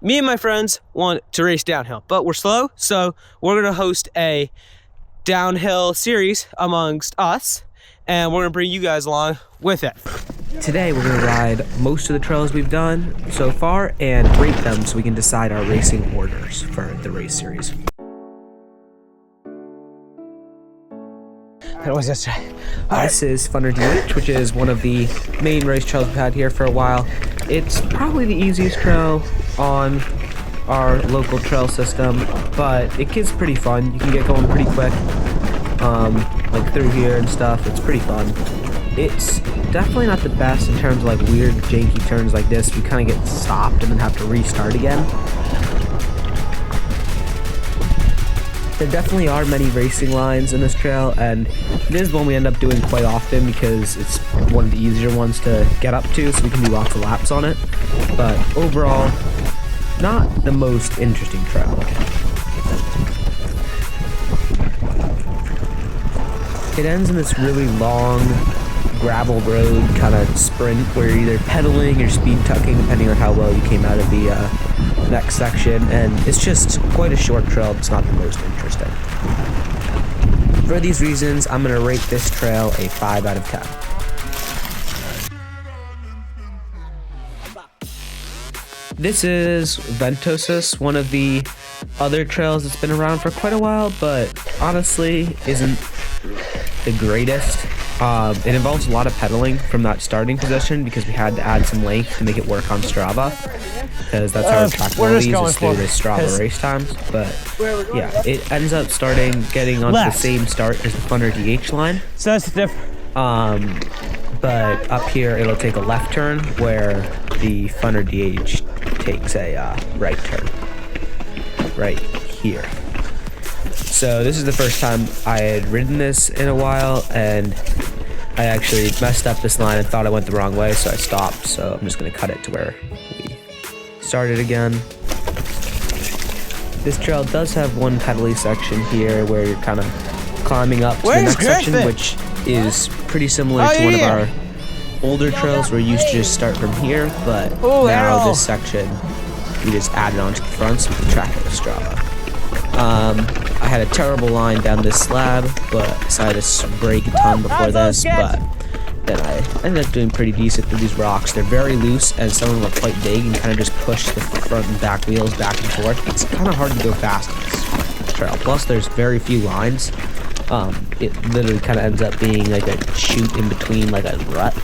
me and my friends want to race downhill, but we're slow, so we're gonna host a downhill series amongst us, and we're gonna bring you guys along with it. Today we're gonna ride most of the trails we've done so far and rate them so we can decide our racing orders for the race series. What was this? This is Thunder DH, which is one of the main race trails we've had here for a while. It's probably the easiest trail on our local trail system, but it gets pretty fun. You can get going pretty quick, like through here and stuff. It's pretty fun. It's definitely not the best in terms of like weird janky turns like this. You kind of get stopped and then have to restart again. There definitely are many racing lines in this trail, and it is one we end up doing quite often because it's one of the easier ones to get up to, so we can do lots of laps on it. But overall, not the most interesting trail. It ends in this really long gravel road kind of sprint where you're either pedaling or speed tucking depending on how well you came out of the next section, and it's just quite a short trail. It's not the most interesting. For these reasons, I'm going to rate this trail a 5 out of 10. This is Ventus, one of the other trails that's been around for quite a while, but honestly isn't the greatest. It involves a lot of pedaling from that starting position because we had to add some length to make it work on Strava, because that's how our trackability is through the Strava race times. But yeah, it ends up getting onto the same start as the Thunder DH line. So that's different. But up here it'll take a left turn where the Thunder DH takes a right turn right here. So this is the first time I had ridden this in a while, and I actually messed up this line and thought I went the wrong way, so I stopped. So I'm just going to cut it to where we started again. This trail does have one pedally section here where you're kind of climbing up to the next section, which is pretty similar to one of our older trails where you used to just start from here, but now this section we just added onto the front so we can track it with Strava. I had a terrible line down this slab, but decided to brake a ton before this, but then I ended up doing pretty decent through these rocks. They're very loose, and some of them are quite big, and kind of just push the front and back wheels back and forth. It's kind of hard to go fast on this trail. Plus, there's very few lines. It literally kind of ends up being like a chute in between, like a rut,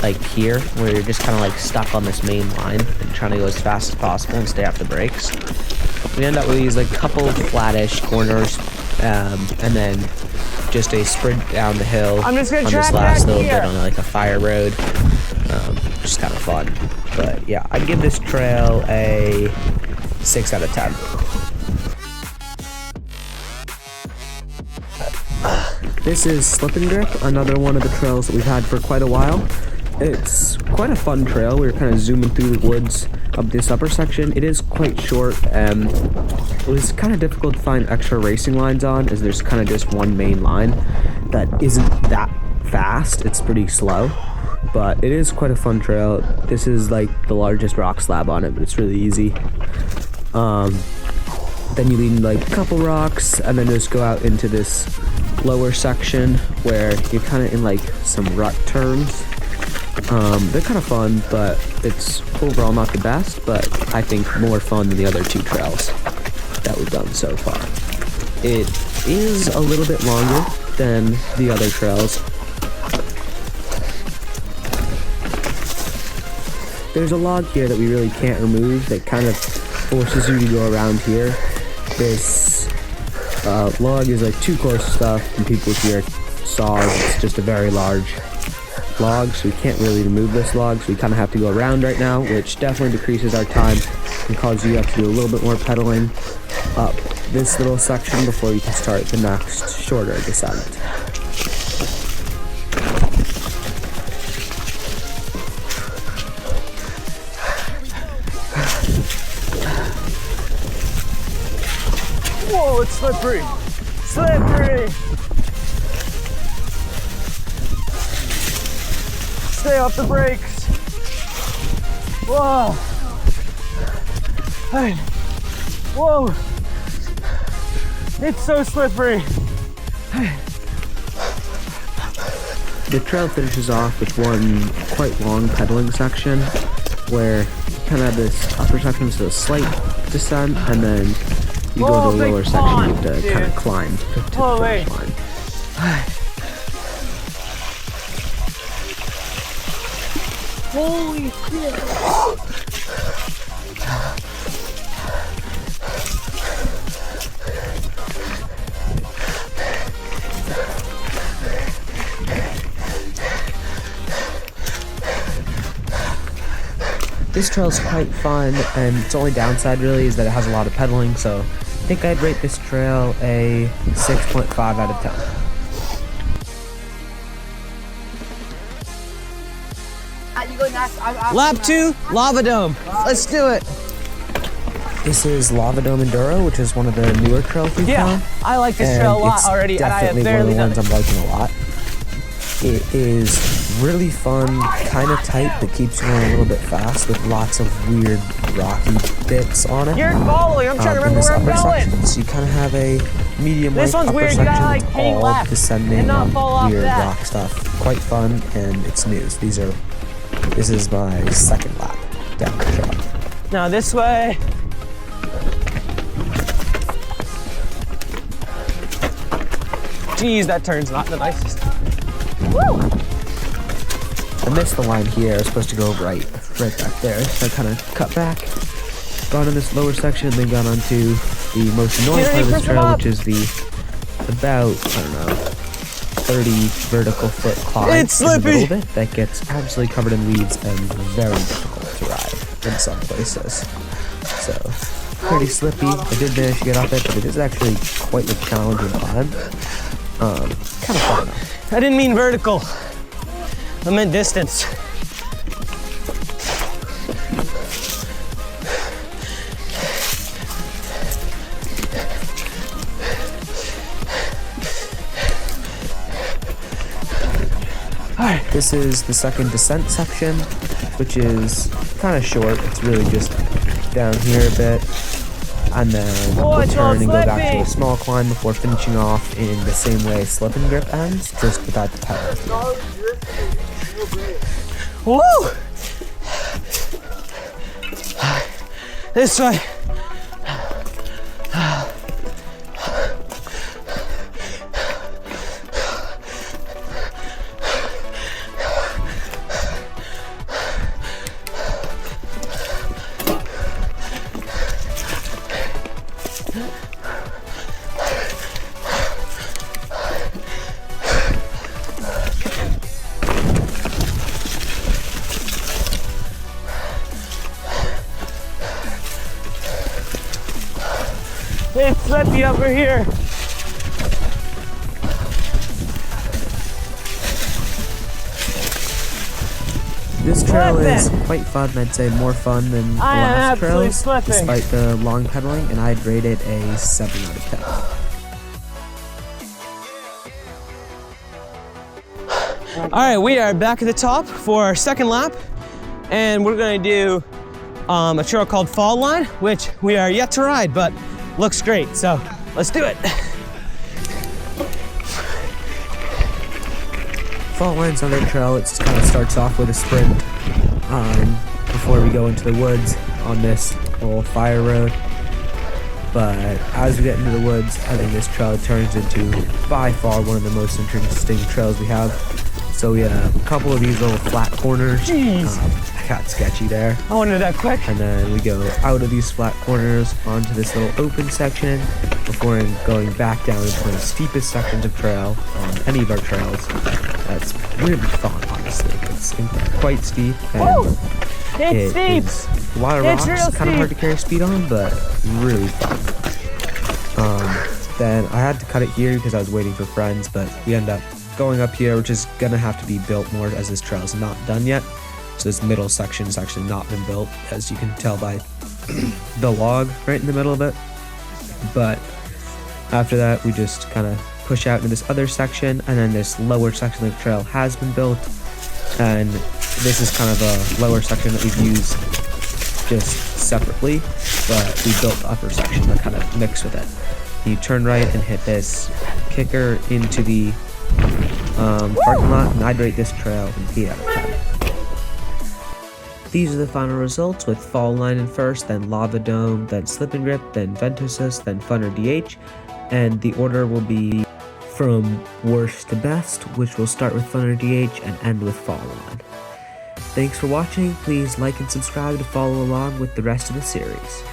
like here, where you're just kind of like stuck on this main line and trying to go as fast as possible and stay off the brakes. We end up with these like couple flattish corners, and then just a sprint down the hill on this last little bit on like a fire road. Just kind of fun. But yeah, I'd give this trail a 6 out of 10. This is Slip and Grip, another one of the trails that we've had for quite a while. It's quite a fun trail. We were kind of zooming through the woods up this upper section. It is quite short, and it was kind of difficult to find extra racing lines on, as there's kind of just one main line that isn't that fast. It's pretty slow, but it is quite a fun trail. This is like the largest rock slab on it, but it's really easy. Then you lean like a couple rocks, and then just go out into this lower section where you're kind of in like some rut turns. They're kind of fun, but it's overall not the best, but I think more fun than the other two trails that we've done so far. It is a little bit longer than the other trails. There's a log here that we really can't remove that kind of forces you to go around here. This log is like too coarse stuff, and people here saws it's just a very large log, so we can't really remove this log, so we kind of have to go around right now, which definitely decreases our time and causes you to have to do a little bit more pedaling up this little section before you can start the next shorter descent. Whoa, it's slippery! Slippery! Stay off the brakes! Whoa! Whoa! It's so slippery. The trail finishes off with one quite long pedaling section where you kind of have this upper section, so a slight descent, and then you go to the lower section to kind of climb to the finish line. Holy shit! This trail is quite fun, and its only downside really is that it has a lot of pedaling, so I think I'd rate this trail a 6.5 out of 10. Lap 2, Lava Dome. Let's do it. This is Lava Dome Enduro, which is one of the newer trails we've found. I like this trail a lot already, and I have barely done it. Definitely one of the ones I'm liking a lot. It is really fun, kind of tight, but keeps you going a little bit fast with lots of weird rocky bits on it. You're following. I'm trying to remember where I'm going. So you kind of have a medium This one's upper weird. You section gotta like that's hang all left descending and not on fall off weird that. rock stuff. Quite fun, and it's news. This is my second lap down the trail. Now this way. Geez, that turn's not the nicest. Woo! I missed the line here. I was supposed to go right back there. So I kind of cut back, gone in this lower section, and then got onto the most annoying part of this trail, which is the about, I don't know, 30 vertical foot climb It's in the middle slippy. of it that gets absolutely covered in weeds and very difficult to ride in some places. So, pretty slippy. I did manage to get off it, but it is actually quite a challenging climb. Kind of fun though. I didn't mean vertical. I meant distance. This is the second descent section, which is kind of short. It's really just down here a bit, and then we'll turn and go back to a small climb before finishing off in the same way slip and grip ends, just without the pedal. Woo! This way. It's slippy over here. This trail is quite fun. I'd say more fun than the last trails, despite the long pedaling, and I'd rate it a 7 out of 10. All right, we are back at the top for our second lap, and we're gonna do a trail called Fall Line, which we are yet to ride, but looks great, so let's do it. Fall Line's another trail. It just kind of starts off with a sprint before we go into the woods on this little fire road. But as we get into the woods, I think this trail turns into by far one of the most interesting trails we have. So we had a couple of these little flat corners. Jeez. I got sketchy there. I wanted that quick. And then we go out of these flat corners onto this little open section before going back down into one of the steepest sections of trail on any of our trails. That's really fun, honestly. It's quite steep. And it's steep. A lot of It's rocks, real kind of hard to steep. carry speed on, but really fun. Then I had to cut it here because I was waiting for friends, but we end up going up here, which is gonna have to be built more as this trail is not done yet. So this middle section has actually not been built, as you can tell by the log right in the middle of it. But after that, we just kind of push out into this other section, and then this lower section of the trail has been built. And this is kind of a lower section that we've used just separately, but we built the upper section to kind of mix with it. You turn right and hit this kicker into the parking lot, and I'd rate this trail an 8 out of 10. These are the final results, with Fall Line in first, then Lava Dome, then Slip and Grip, then Ventus, then Funner DH, and the order will be from worst to best, which will start with Funner DH and end with Fall Line. Thanks for watching. Please like and subscribe to follow along with the rest of the series.